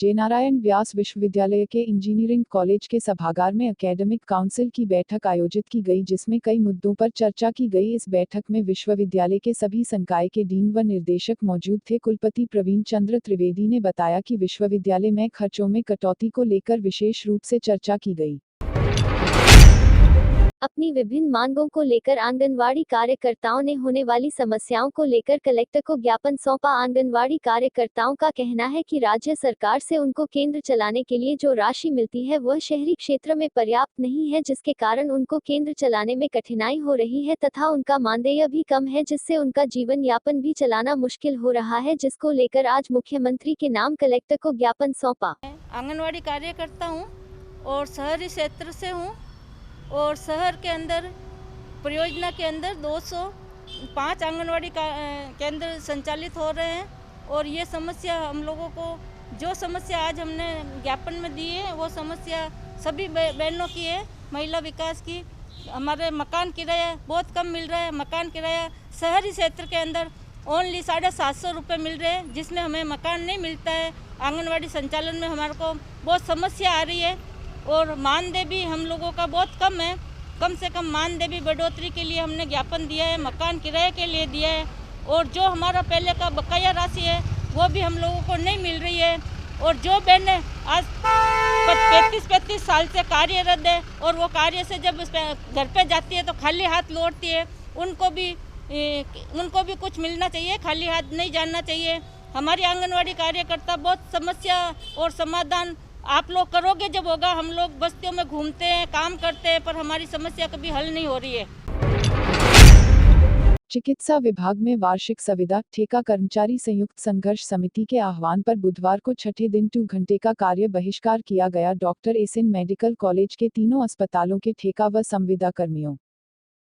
जय नारायण व्यास विश्वविद्यालय के इंजीनियरिंग कॉलेज के सभागार में एकेडमिक काउंसिल की बैठक आयोजित की गई, जिसमें कई मुद्दों पर चर्चा की गई। इस बैठक में विश्वविद्यालय के सभी संकाय के डीन व निर्देशक मौजूद थे। कुलपति प्रवीण चंद्र त्रिवेदी ने बताया कि विश्वविद्यालय में खर्चों में कटौती को लेकर विशेष रूप से चर्चा की गई। अपनी विभिन्न मांगों को लेकर आंगनवाड़ी कार्यकर्ताओं ने होने वाली समस्याओं को लेकर कलेक्टर को ज्ञापन सौंपा। आंगनवाड़ी कार्यकर्ताओं का कहना है कि राज्य सरकार से उनको केंद्र चलाने के लिए जो राशि मिलती है वह शहरी क्षेत्र में पर्याप्त नहीं है, जिसके कारण उनको केंद्र चलाने में कठिनाई हो रही है तथा उनका मानदेय भी कम है, जिससे उनका जीवन यापन भी चलाना मुश्किल हो रहा है, जिसको लेकर आज मुख्यमंत्री के नाम कलेक्टर को ज्ञापन सौंपा। आंगनवाड़ी कार्यकर्ता हूँ और शहरी क्षेत्र से हूँ और शहर के अंदर परियोजना के अंदर 205 आंगनवाड़ी केंद्र संचालित हो रहे हैं और ये समस्या हम लोगों को जो समस्या आज हमने ज्ञापन में दी है वो समस्या सभी बहनों की है। महिला विकास की हमारे मकान किराया बहुत कम मिल रहा है। मकान किराया शहरी क्षेत्र के अंदर ओनली 750 रुपये मिल रहे हैं, जिसमें हमें मकान नहीं मिलता है। आंगनवाड़ी संचालन में हमारे को बहुत समस्या आ रही है और मानदेय भी हम लोगों का बहुत कम है। कम से कम मानदेय भी बढ़ोतरी के लिए हमने ज्ञापन दिया है, मकान किराए के लिए दिया है और जो हमारा पहले का बकाया राशि है वो भी हम लोगों को नहीं मिल रही है। और जो बहनें आज 35 साल से कार्यरत है और वो कार्य से जब घर पे जाती है तो खाली हाथ लौटती है, उनको भी कुछ मिलना चाहिए, खाली हाथ नहीं जाना चाहिए। हमारी आंगनवाड़ी कार्यकर्ता बहुत समस्या और समाधान आप लोग करोगे जब होगा। हम लोग बस्तियों में घूमते हैं, काम करते हैं, पर हमारी समस्या कभी हल नहीं हो रही है। चिकित्सा विभाग में वार्षिक संविदा ठेका कर्मचारी संयुक्त संघर्ष समिति के आह्वान पर बुधवार को छठे दिन 2 घंटे का कार्य बहिष्कार किया गया। डॉक्टर एसएन मेडिकल कॉलेज के तीनों अस्पतालों के ठेका व संविदा कर्मियों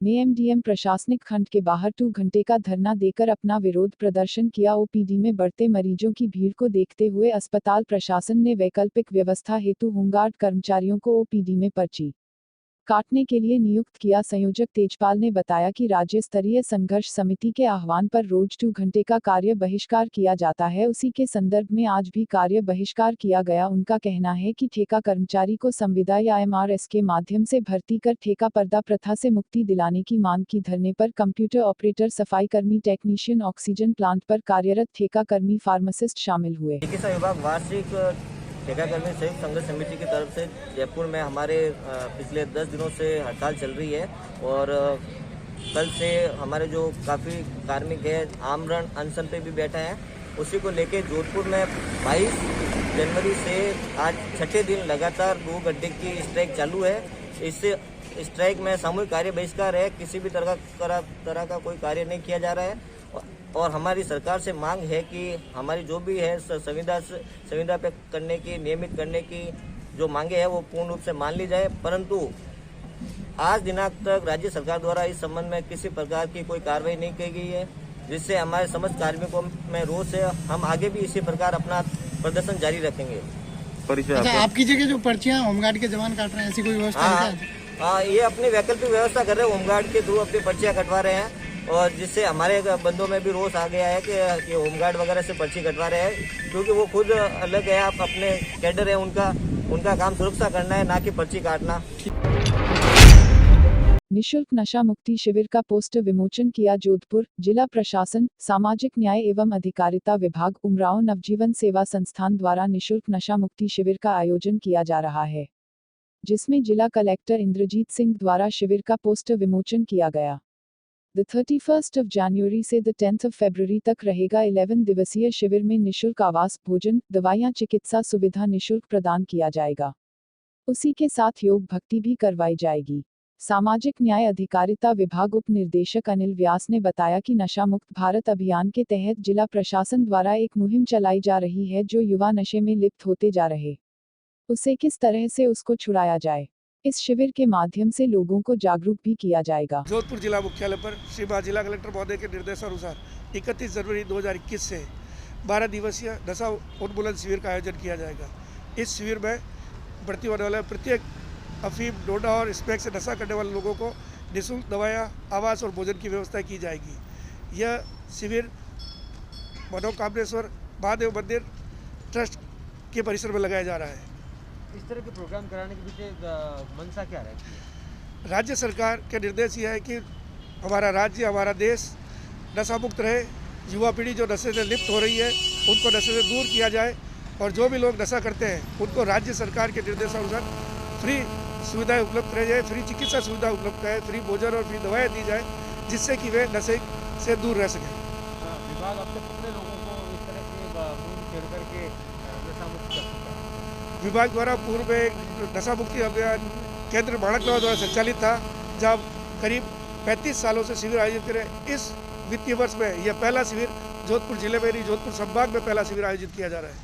ने एमडीएम प्रशासनिक खंड के बाहर 2 घंटे का धरना देकर अपना विरोध प्रदर्शन किया। ओपीडी में बढ़ते मरीजों की भीड़ को देखते हुए अस्पताल प्रशासन ने वैकल्पिक व्यवस्था हेतु होमगार्ड कर्मचारियों को ओपीडी में पर्ची काटने के लिए नियुक्त किया। संयोजक तेजपाल ने बताया कि राज्य स्तरीय संघर्ष समिति के आह्वान पर रोज 2 घंटे का कार्य बहिष्कार किया जाता है, उसी के संदर्भ में आज भी कार्य बहिष्कार किया गया। उनका कहना है कि ठेका कर्मचारी को संविदा या एमआरएस के माध्यम से भर्ती कर ठेका पर्दा प्रथा से मुक्ति दिलाने की मांग की। धरने पर कंप्यूटर ऑपरेटर, सफाई कर्मी, टेक्नीशियन, ऑक्सीजन प्लांट पर कार्यरत ठेका कर्मी, फार्मासिस्ट शामिल हुए। चिकित्सा विभाग वार्षिक ठेका कर्मी संयुक्त संघर्ष समिति की तरफ से जयपुर में हमारे पिछले 10 दिनों से हड़ताल चल रही है और कल से हमारे जो काफ़ी कार्मिक है आमरण अनशन पे भी बैठे हैं, उसी को लेके जोधपुर में 22 जनवरी से आज छठे दिन लगातार 2 घंटे की स्ट्राइक चालू है। इस स्ट्राइक में सामूहिक कार्य बहिष्कार है, किसी भी तरह का कोई कार्य नहीं किया जा रहा है और हमारी सरकार से मांग है कि हमारी जो भी है संविदा पे करने की, नियमित करने की जो मांगे हैं वो पूर्ण रूप से मान ली जाए। परंतु आज दिनांक तक राज्य सरकार द्वारा इस संबंध में किसी प्रकार की कोई कार्रवाई नहीं की गई है, जिससे हमारे समस्त कार्मिकों में रोष है। हम आगे भी इसी प्रकार अपना प्रदर्शन जारी रखेंगे। अच्छा, आपकी जगह जो पर्चियां होमगार्ड के जवान काट रहे हैं, ऐसी कोई व्यवस्था है? हाँ, ये अपनी वैकल्पिक व्यवस्था कर रहे हैं, होमगार्ड के थ्रू अपनी पर्चियां कटवा रहे हैं और जिससे हमारे बंदों में भी रोष आ गया है कि ये होमगार्ड वगैरह से पर्ची कटवा रहे हैं, क्योंकि वो खुद अलग है, आप अपने कैडर है, उनका काम सुरक्षा करना है, ना कि पर्ची काटना। निशुल्क नशा मुक्ति शिविर का पोस्टर विमोचन किया। जोधपुर जिला प्रशासन, सामाजिक न्याय एवं अधिकारिता विभाग, उमराव नवजीवन सेवा संस्थान द्वारा निशुल्क नशा मुक्ति शिविर का आयोजन किया जा रहा है, जिसमें जिला कलेक्टर इंद्रजीत सिंह द्वारा शिविर का पोस्टर विमोचन किया गया। 31 जनवरी से 10 फरवरी तक रहेगा 11 दिवसीय शिविर में निशुल्क आवास, भोजन, दवाइयां, चिकित्सा सुविधा निशुल्क प्रदान किया जाएगा। उसी के साथ योग भक्ति भी करवाई जाएगी। सामाजिक न्याय अधिकारिता विभाग उप निर्देशक अनिल व्यास ने बताया कि नशा मुक्त भारत अभियान के तहत जिला प्रशासन द्वारा एक मुहिम चलाई जा रही है, जो युवा नशे में लिप्त होते जा रहे उसे किस तरह से उसको छुड़ाया जाए। इस शिविर के माध्यम से लोगों को जागरूक भी किया जाएगा। जोधपुर जिला मुख्यालय पर श्रीमान जिला कलेक्टर महोदय के निर्देशानुसार 31 जनवरी 2021 से 12 दिवसीय नशा उन्मूलन शिविर का आयोजन किया जाएगा। इस शिविर में भर्ती होने वाले प्रत्येक अफीम, डोडा और स्मैक से नशा करने वाले लोगों को निःशुल्क दवाइयाँ, आवास और भोजन की व्यवस्था की जाएगी। यह शिविर मनोकामनेश्वर महादेव मंदिर ट्रस्ट के परिसर में लगाया जा रहा है। इस तरह के प्रोग्राम कराने के पीछे मंशा क्या रहती है? राज्य सरकार के निर्देश ये है कि हमारा राज्य, हमारा देश नशा मुक्त रहे। युवा पीढ़ी जो नशे से लिप्त हो रही है उनको नशे से दूर किया जाए, और जो भी लोग नशा करते हैं उनको राज्य सरकार के निर्देशानुसार फ्री सुविधाएं उपलब्ध कराई जाए, फ्री चिकित्सा सुविधा उपलब्ध कराए, फ्री भोजन और फ्री दवाएं दी जाए, जिससे कि वे नशे से दूर रह सकें। विभाग अब तक कितने लोगों को इस तरह से मुंह छेड़ करके नशा मुक्त कर चुका है? विभाग द्वारा पूर्व में एक नशा मुक्ति अभियान केंद्र माणकलावा द्वारा संचालित था, जब करीब 35 सालों से शिविर आयोजित करें। इस वित्तीय वर्ष में यह पहला शिविर जोधपुर जिले में नहीं, जोधपुर संभाग में पहला शिविर आयोजित किया जा रहा है।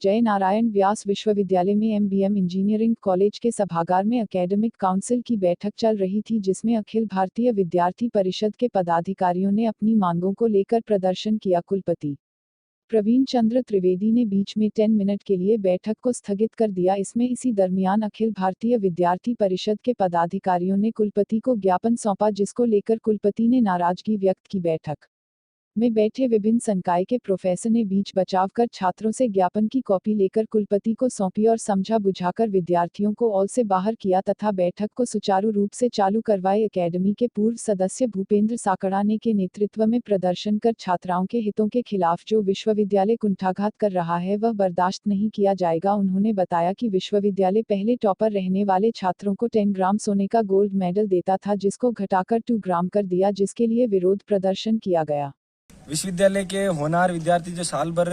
जय नारायण व्यास विश्वविद्यालय में एमबीएम इंजीनियरिंग कॉलेज के सभागार में एकेडमिक काउंसिल की बैठक चल रही थी, जिसमें अखिल भारतीय विद्यार्थी परिषद के पदाधिकारियों ने अपनी मांगों को लेकर प्रदर्शन किया। कुलपति प्रवीण चंद्र त्रिवेदी ने बीच में 10 मिनट के लिए बैठक को स्थगित कर दिया। इसमें इसी दरमियान अखिल भारतीय विद्यार्थी परिषद के पदाधिकारियों ने कुलपति को ज्ञापन सौंपा, जिसको लेकर कुलपति ने नाराजगी व्यक्त की। बैठक में बैठे विभिन्न संकाय के प्रोफेसर ने बीच बचाव कर छात्रों से ज्ञापन की कॉपी लेकर कुलपति को सौंपी और समझा बुझाकर विद्यार्थियों को हॉल से बाहर किया तथा बैठक को सुचारू रूप से चालू करवाए। एकेडमी के पूर्व सदस्य भूपेंद्र साकड़ाने के नेतृत्व में प्रदर्शन कर छात्राओं के हितों के खिलाफ जो विश्वविद्यालय कुंठाघात कर रहा है वह बर्दाश्त नहीं किया जाएगा। उन्होंने बताया कि विश्वविद्यालय पहले टॉपर रहने वाले छात्रों को 10 ग्राम सोने का गोल्ड मेडल देता था, जिसको घटाकर 2 ग्राम कर दिया, जिसके लिए विरोध प्रदर्शन किया गया। विश्वविद्यालय के होनहार विद्यार्थी जो साल भर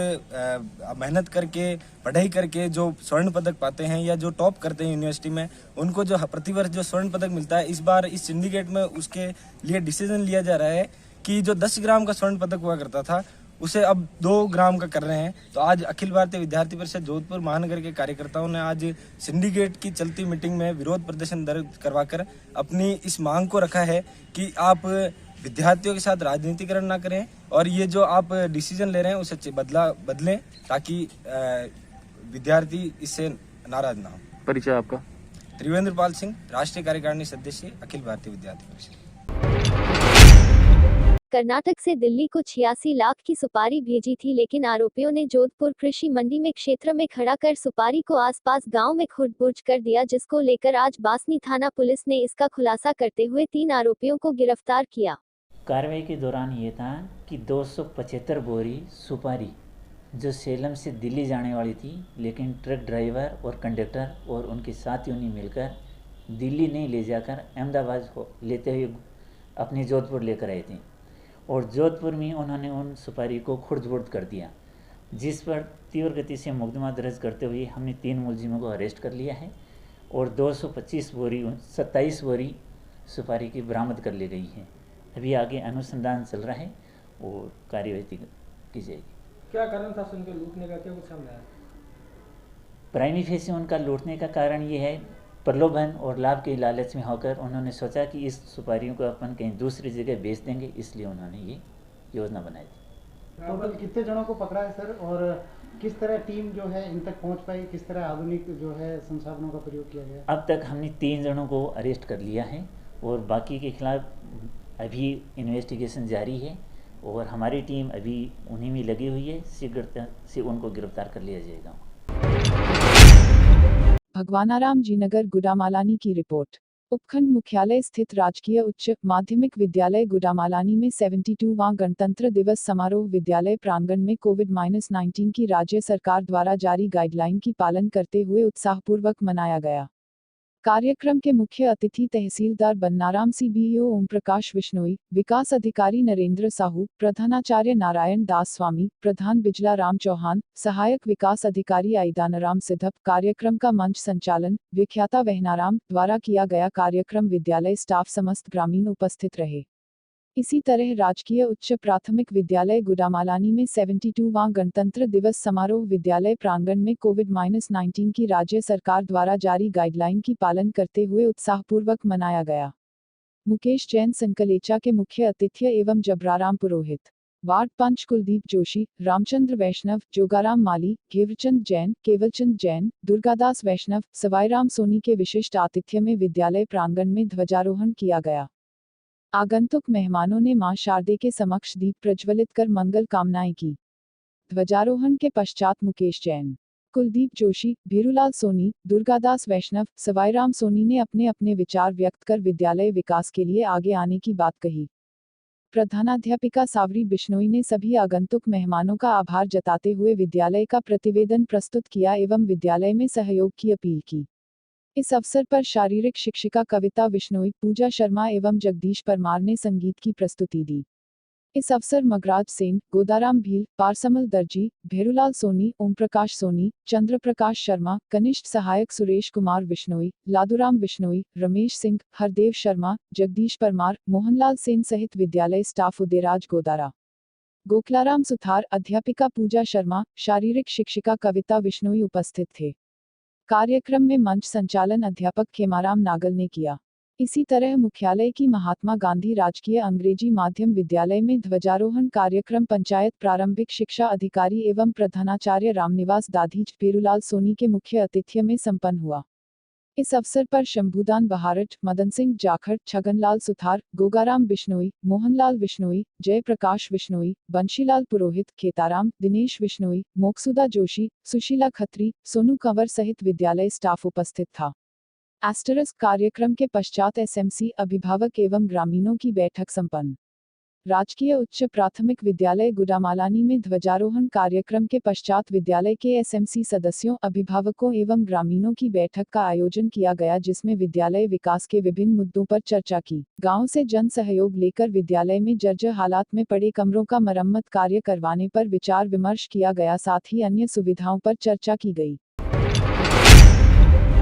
मेहनत करके पढ़ाई करके जो स्वर्ण पदक पाते हैं या जो टॉप करते हैं यूनिवर्सिटी में, उनको जो प्रतिवर्ष जो स्वर्ण पदक मिलता है, इस बार इस सिंडिकेट में उसके लिए डिसीजन लिया जा रहा है कि जो 10 ग्राम का स्वर्ण पदक हुआ करता था उसे अब 2 ग्राम का कर रहे हैं। तो आज अखिल भारतीय विद्यार्थी परिषद जोधपुर महानगर के कार्यकर्ताओं ने आज सिंडिकेट की चलती मीटिंग में विरोध प्रदर्शन दर्ज करवाकर अपनी इस मांग को रखा है कि आप विद्यार्थियों के साथ राजनीतिकरण ना करें और ये जो आप डिसीजन ले रहे हैं उसे बदलें ताकि विद्यार्थी इससे नाराज ना हो। परिचय आपका? त्रिवेंद्र पाल सिंह, राष्ट्रीय कार्यकारिणी सदस्य, अखिल भारतीय विद्यार्थी परिषद। कर्नाटक से दिल्ली को 86 लाख की सुपारी भेजी थी, लेकिन आरोपियों ने जोधपुर कृषि मंडी में क्षेत्र में खड़ा कर सुपारी को आसपास गांव में खुर्द-बुर्द कर दिया, जिसको लेकर आज बासनी थाना पुलिस ने इसका खुलासा करते हुए 3 आरोपियों को गिरफ्तार किया। कार्रवाई के दौरान ये था कि 275 बोरी सुपारी जो सेलम से दिल्ली जाने वाली थी, लेकिन ट्रक ड्राइवर और कंडक्टर और उनके साथियों ने मिलकर दिल्ली नहीं ले जाकर अहमदाबाद को लेते हुए अपने जोधपुर लेकर आए थे और जोधपुर में उन्होंने उन सुपारी को खुर्द-बुर्द कर दिया, जिस पर तीव्र गति से मुकदमा दर्ज करते हुए हमने 3 मुलजिमों को अरेस्ट कर लिया है और 27 बोरी सुपारी की बरामद कर ली गई है। अभी आगे अनुसंधान चल रहा है और कार्यवाही की जाएगी। क्या कारण था उनके लूटने का, क्या कुछ सामने आया? प्राइमी फेसी उनका लूटने का कारण ये है, प्रलोभन और लाभ के लालच में होकर उन्होंने सोचा कि इस सुपारियों को अपन कहीं दूसरी जगह बेच देंगे, इसलिए उन्होंने ये योजना बनाई थी। टोटल कितने जनों को पकड़ा है सर, और किस तरह टीम जो है इन तक पहुंच पाई, किस तरह आधुनिक जो है संसाधनों का प्रयोग किया गया? अब तक हमने 3 जनों को अरेस्ट कर लिया है और बाकी के खिलाफ अभी इन्वेस्टिगेशन जारी है और हमारी टीम अभी उन्हीं में लगी हुई है। शीघ्रता से उनको गिरफ्तार कर लिया जाएगा। भगवानाराम जी नगर गुडामालानी की रिपोर्ट। उपखंड मुख्यालय स्थित राजकीय उच्च माध्यमिक विद्यालय गुडामालानी में 72वां गणतंत्र दिवस समारोह विद्यालय प्रांगण में कोविड-19 की राज्य सरकार द्वारा जारी गाइडलाइन की पालन करते हुए उत्साहपूर्वक मनाया गया। कार्यक्रम के मुख्य अतिथि तहसीलदार बन्नाराम, सीबीओ ओम प्रकाश विश्नोई, विकास अधिकारी नरेंद्र साहू, प्रधानाचार्य नारायण दास स्वामी, प्रधान बिजला राम चौहान, सहायक विकास अधिकारी आईदानाराम सिद्धप। कार्यक्रम का मंच संचालन विख्याता वहनाराम द्वारा किया गया। कार्यक्रम विद्यालय स्टाफ समस्त ग्रामीण उपस्थित रहे। इसी तरह राजकीय उच्च प्राथमिक विद्यालय गुडामालानी में 72वां गणतंत्र दिवस समारोह विद्यालय प्रांगण में कोविड-19 की राज्य सरकार द्वारा जारी गाइडलाइन की पालन करते हुए उत्साहपूर्वक मनाया गया। मुकेश जैन संकलेचा के मुख्य अतिथि एवं जबराराम पुरोहित, वार्ड पंच कुलदीप जोशी, रामचंद्र वैष्णव, जोगाराम माली, घेवरचंद जैन, केवलचंद जैन, दुर्गादास वैष्णव, सवाईराम सोनी के विशिष्ट आतिथ्य में विद्यालय प्रांगण में ध्वजारोहण किया गया। आगंतुक मेहमानों ने मां शारदे के समक्ष दीप प्रज्वलित कर मंगल कामनाएं की। ध्वजारोहण के पश्चात मुकेश जैन, कुलदीप जोशी, भीरूलाल सोनी, दुर्गादास वैष्णव, सवाईराम सोनी ने अपने अपने विचार व्यक्त कर विद्यालय विकास के लिए आगे आने की बात कही। प्रधानाध्यापिका सावरी बिश्नोई ने सभी आगंतुक मेहमानों का आभार जताते हुए विद्यालय का प्रतिवेदन प्रस्तुत किया एवं विद्यालय में सहयोग की अपील की। इस अवसर पर शारीरिक शिक्षिका कविता बिश्नोई, पूजा शर्मा एवं जगदीश परमार ने संगीत की प्रस्तुति दी। इस अवसर मगराज सेन, गोदाराम भील, पारसमल दर्जी, भेरूलाल सोनी, ओम प्रकाश सोनी, चंद्र प्रकाश शर्मा, कनिष्ठ सहायक सुरेश कुमार बिश्नोई, लादूराम बिश्नोई, रमेश सिंह, हरदेव शर्मा, जगदीश परमार, मोहनलाल सेन सहित विद्यालय स्टाफ उदयराज गोदारा, गोखलाराम सुथार, अध्यापिका पूजा शर्मा, शारीरिक शिक्षिका कविता बिश्नोई उपस्थित थे। कार्यक्रम में मंच संचालन अध्यापक खेमाराम नागल ने किया। इसी तरह मुख्यालय की महात्मा गांधी राजकीय अंग्रेजी माध्यम विद्यालय में ध्वजारोहण कार्यक्रम पंचायत प्रारंभिक शिक्षा अधिकारी एवं प्रधानाचार्य रामनिवास दाधीच पेरूलाल सोनी के मुख्य आतिथ्य में संपन्न हुआ। इस अवसर पर शंभुदान बहारट, मदन सिंह जाखड़, छगनलाल सुथार, गोगाराम बिश्नोई, मोहनलाल बिश्नोई, जयप्रकाश बिश्नोई, बंशीलाल पुरोहित, खेताराम, दिनेश बिश्नोई, मोक्सुदा जोशी, सुशीला खत्री, सोनू कंवर सहित विद्यालय स्टाफ उपस्थित था। कार्यक्रम के पश्चात एसएमसी, अभिभावक एवं ग्रामीणों की बैठक संपन्न। राजकीय उच्च प्राथमिक विद्यालय गुडामालानी में ध्वजारोहण कार्यक्रम के पश्चात विद्यालय के एसएमसी सदस्यों, अभिभावकों एवं ग्रामीणों की बैठक का आयोजन किया गया, जिसमें विद्यालय विकास के विभिन्न मुद्दों पर चर्चा की। गांव से जन सहयोग लेकर विद्यालय में जर्जर हालात में पड़े कमरों का मरम्मत कार्य करवाने पर विचार विमर्श किया गया, साथ ही अन्य सुविधाओं पर चर्चा की गई।